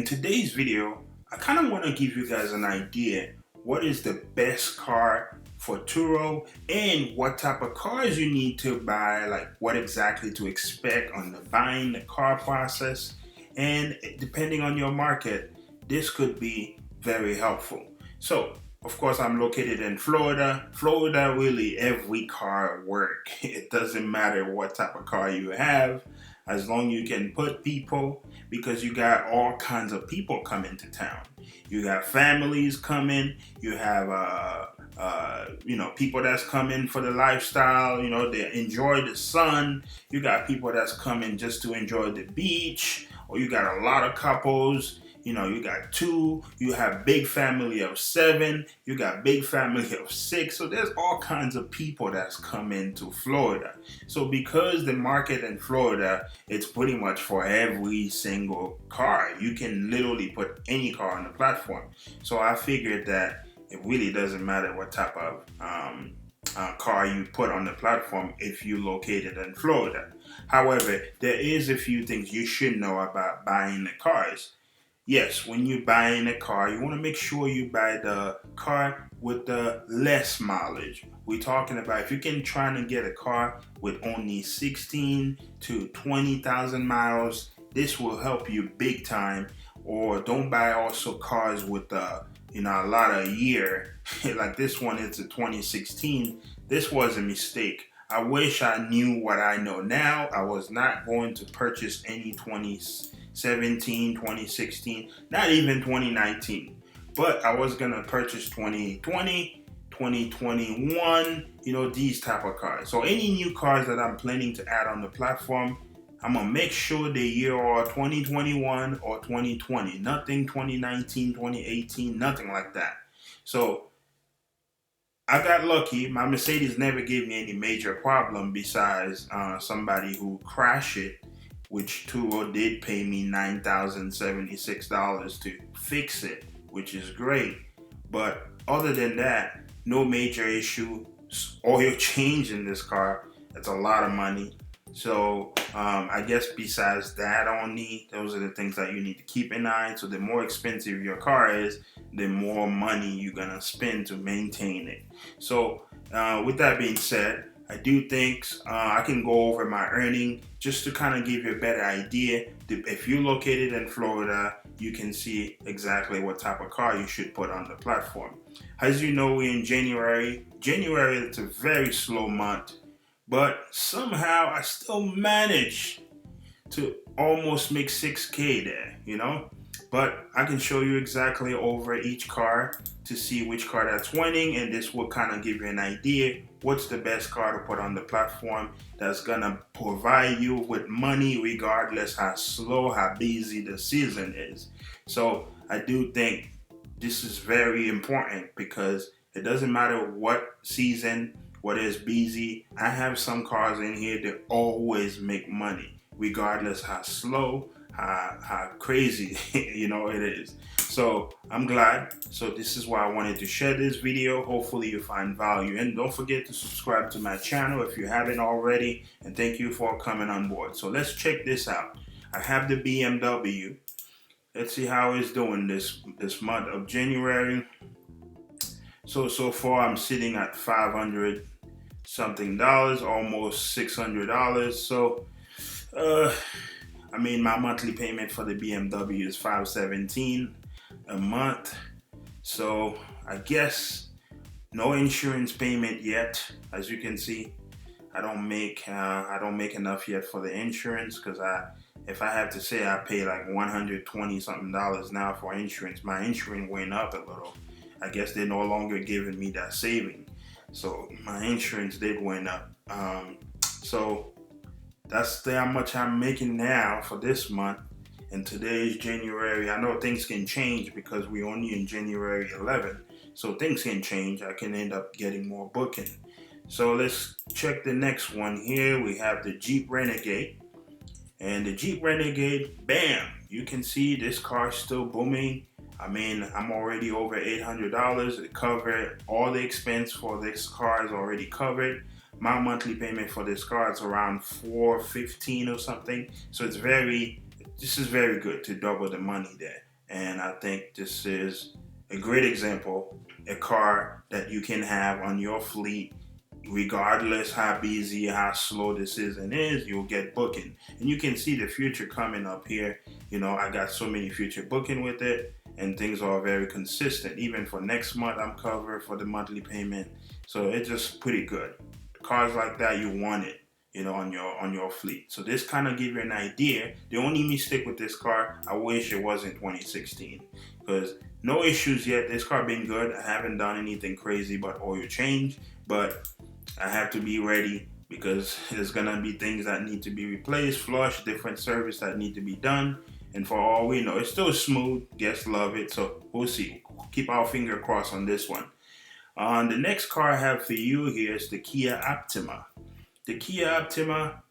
today's video, I kind of want to give you guys an idea what is the best car for Turo and what type of cars you need to buy, like what exactly to expect on the buying the car process. And depending on your market, this could be very helpful. So, of course, I'm located in Florida. Florida, really, every car works. It doesn't matter what type of car you have, as long you can put people, because you got all kinds of people coming to town. You got families coming. You have people that's coming for the lifestyle. They enjoy the sun. You got people that's coming just to enjoy the beach, or you got a lot of couples. You got two, you have big family of 7, you got big family of 6. So there's all kinds of people that's coming to Florida. So because the market in Florida, it's pretty much for every single car. You can literally put any car on the platform. So I figured that it really doesn't matter what type of car you put on the platform if you're located in Florida. However, there is a few things you should know about buying the cars. Yes, when you're buying a car, you want to make sure you buy the car with the less mileage. We're talking about if you can try to get a car with only 16 to 20,000 miles, this will help you big time. Or don't buy also cars with a lot of year. Like this one, it's a 2016. This was a mistake. I wish I knew what I know now. I was not going to purchase any 2017, 2016, not even 2019. But I was going to purchase 2020, 2021, these type of cars. So any new cars that I'm planning to add on the platform, I'm going to make sure the year are 2021 or 2020. Nothing 2019, 2018, nothing like that. So I got lucky. My Mercedes never gave me any major problem besides somebody who crashed it, which Turo did pay me $9,076 to fix it, which is great. But other than that, no major issue. Oil change in this car, that's a lot of money. So I guess besides that only, those are the things that you need to keep in mind. So the more expensive your car is, the more money you're going to spend to maintain it. So with that being said, I do think I can go over my earning just to kind of give you a better idea. If you're located in Florida, you can see exactly what type of car you should put on the platform. As you know, we're in January. January, it's a very slow month. But somehow I still managed to almost make 6K there, But I can show you exactly over each car to see which car that's winning, and this will kind of give you an idea what's the best car to put on the platform that's gonna provide you with money regardless how slow, how busy the season is. So I do think this is very important because it doesn't matter what season, what is busy. I have some cars in here that always make money, regardless how slow, how crazy, it is. So I'm glad. So this is why I wanted to share this video. Hopefully you find value. And don't forget to subscribe to my channel if you haven't already. And thank you for coming on board. So let's check this out. I have the BMW. Let's see how it's doing this month of January. So far I'm sitting at $500 something, almost $600. So my monthly payment for the BMW is $517 a month. So I guess no insurance payment yet. As you can see, I don't make enough yet for the insurance, because if I have to say, I pay like $120 something now for insurance. My insurance went up a little. I guess they're no longer giving me that saving. So my insurance did went up. So that's how much I'm making now for this month. And today is January. I know things can change because we're only in January 11th. So things can change. I can end up getting more booking. So let's check the next one here. We have the Jeep Renegade. And the Jeep Renegade, bam! You can see this car still booming. I'm already over $800. It covered all the expense for this car is already covered. My monthly payment for this car is around $415 or something. So this is very good to double the money there. And I think this is a great example, a car that you can have on your fleet regardless how busy, how slow the season is, you'll get booking. And you can see the future coming up here. I got so many future booking with it, and things are very consistent. Even for next month, I'm covered for the monthly payment. So it's just pretty good. Cars like that, you want it, on your fleet. So this kind of give you an idea. The only mistake with this car, I wish it wasn't 2016, because no issues yet. This car been good. I haven't done anything crazy but oil change, but I have to be ready because there's gonna be things that need to be replaced, flush, different service that need to be done. And for all we know, it's still smooth. Guests love it, so we'll see. Keep our finger crossed on this one. The next car I have for you here is the Kia Optima. The Kia Optima,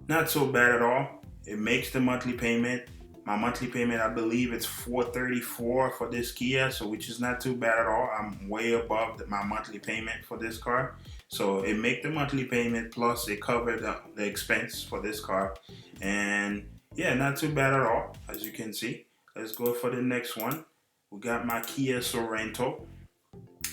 not so bad at all. It makes the monthly payment. My monthly payment, I believe it's $434 for this Kia, so which is not too bad at all. I'm way above my monthly payment for this car. So it make the monthly payment, plus it covered the expense for this car. And yeah, not too bad at all, as you can see. Let's go for the next one. We got my Kia Sorento.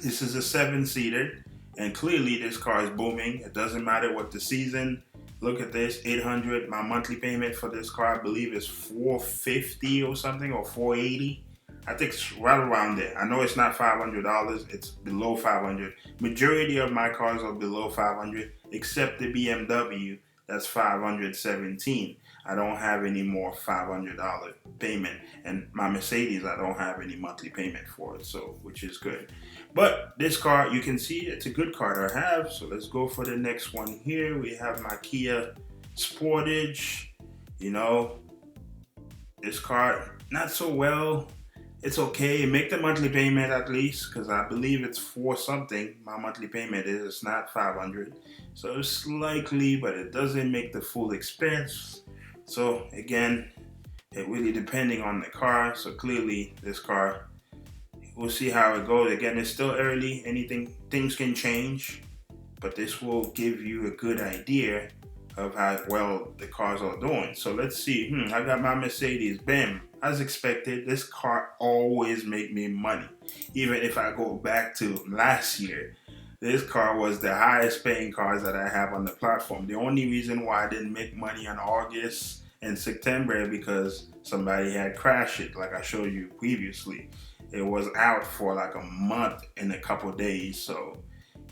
This is a 7-seater, and clearly this car is booming. It doesn't matter what the season. Look at this, $800. My monthly payment for this car, I believe, is $450 or something, or $480. I think it's right around there. I know it's not $500. It's below $500. Majority of my cars are below $500, except the BMW. That's $517. I don't have any more $500 payment, and my Mercedes, I don't have any monthly payment for it, so which is good. But this car, you can see it's a good car to have. So let's go for the next one here. We have my Kia Sportage. This car not so well. It's okay. Make the monthly payment at least, because I believe it's $4 something. My monthly payment is. It's not $500. So it's slightly, but it doesn't make the full expense. So again, it really depending on the car. So clearly this car, we'll see how it goes. Again, it's still early. Things can change, but this will give you a good idea of how well the cars are doing. So let's see. I got my Mercedes. Bam. As expected, this car always make me money. Even if I go back to last year, this car was the highest paying cars that I have on the platform. The only reason why I didn't make money in August and September because somebody had crashed it, like I showed you previously. It was out for like a month and a couple days,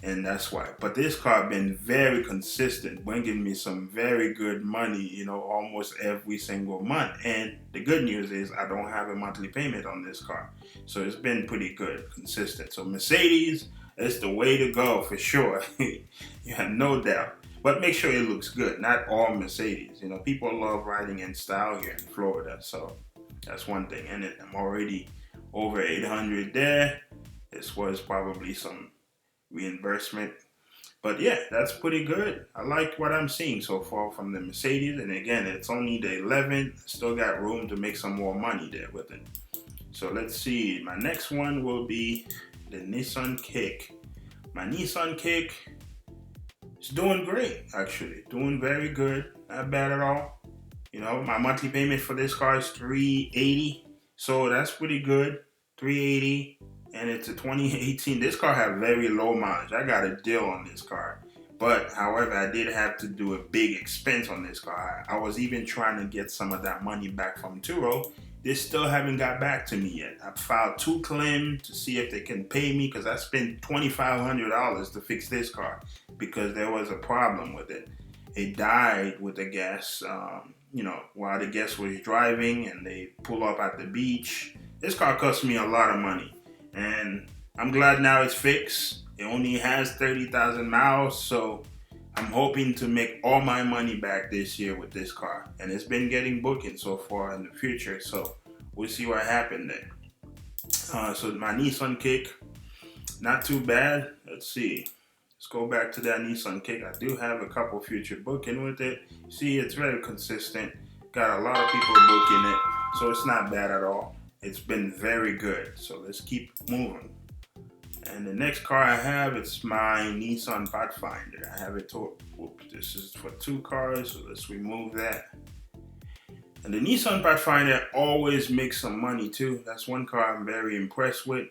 and that's why. But this car been very consistent, bringing me some very good money, almost every single month. And the good news is I don't have a monthly payment on this car. So it's been pretty good, consistent. So Mercedes is the way to go for sure. You have no doubt. But make sure it looks good. Not all Mercedes. People love riding in style here in Florida. So that's one thing. And I'm already over 800 there. This was probably some reimbursement, but yeah, that's pretty good. I like what I'm seeing so far from the Mercedes, and again, it's only the 11th. Still got room to make some more money there with it. So let's see, my next one will be the Nissan Kick. My Nissan Kick is doing great, actually, doing very good, not bad at all. My monthly payment for this car is $380, so that's pretty good. $380. And it's a 2018. This car had very low mileage. I got a deal on this car. But, however, I did have to do a big expense on this car. I was even trying to get some of that money back from Turo. They still haven't got back to me yet. I filed 2 claims to see if they can pay me because I spent $2,500 to fix this car because there was a problem with it. It died with the gas, while the guest was driving and they pull up at the beach. This car cost me a lot of money. And I'm glad now it's fixed. It only has 30,000 miles, so I'm hoping to make all my money back this year with this car. And it's been getting booking so far in the future, so we'll see what happened there. So my Nissan Kick, not too bad. Let's see. Let's go back to that Nissan Kick. I do have a couple future booking with it. See, it's very consistent. Got a lot of people booking it, so it's not bad at all. It's been very good, so let's keep moving. And the next car I have, it's my Nissan Pathfinder. I have it this is for 2 cars, so let's remove that. And the Nissan Pathfinder always makes some money too. That's one car I'm very impressed with,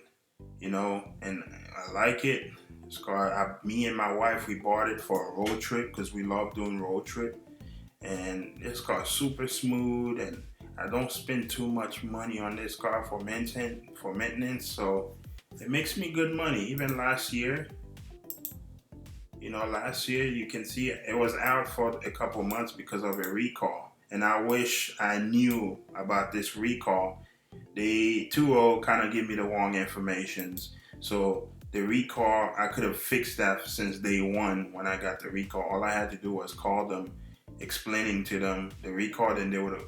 you know, and I like it. This car, me and my wife, we bought it for a road trip because we love doing road trip. And this car is super smooth, and I don't spend too much money on this car for maintenance, so it makes me good money. Even last year, you know, you can see it was out for a couple months because of a recall. And I wish I knew about this recall. The Turo kind of gave me the wrong information. So the recall, I could have fixed that since day one when I got the recall. All I had to do was call them, explaining to them the recall, and they would have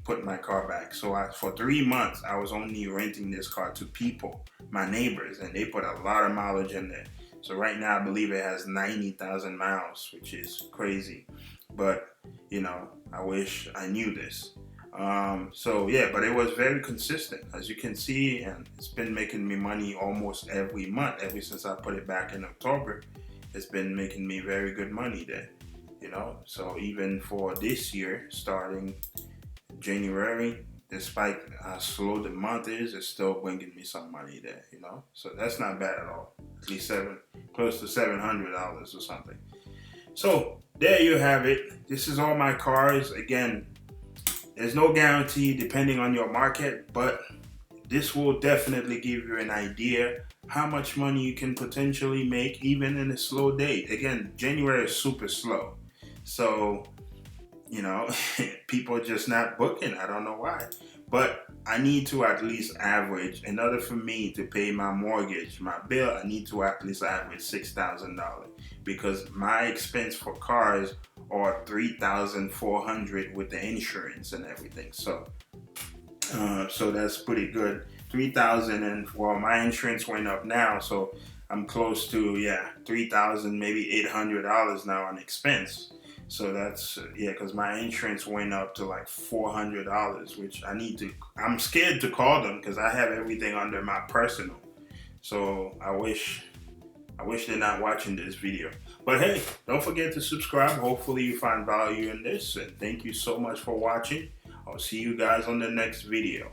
put my car back. So for 3 months, I was only renting this car to people, my neighbors, and they put a lot of mileage in there. So right now, I believe it has 90,000 miles, which is crazy. But, you know, I wish I knew this. So yeah, but it was very consistent, as you can see, and it's been making me money almost every month. Ever since I put it back in October, it's been making me very good money there, you know. So even for this year, starting January, despite how slow the month is, it's still bringing me some money there, you know. So that's not bad at all. At least close to $700 or something. So there you have it. This is all my cars. Again, there's no guarantee depending on your market, but this will definitely give you an idea how much money you can potentially make even in a slow day. Again, January is super slow. So, you know, people are just not booking. I don't know why. But I need to at least average, in order for me to pay my mortgage, my bill, I need to at least average $6,000, because my expense for cars are $3,400 with the insurance and everything. So that's pretty good. 3,000, and well, my insurance went up now, so I'm close to 3,000, maybe $800 now on expense. So that's because my insurance went up to like $400, which I'm scared to call them because I have everything under my personal. So I wish they're not watching this video. But hey, don't forget to subscribe. Hopefully you find value in this, and thank you so much for watching. I'll see you guys on the next video.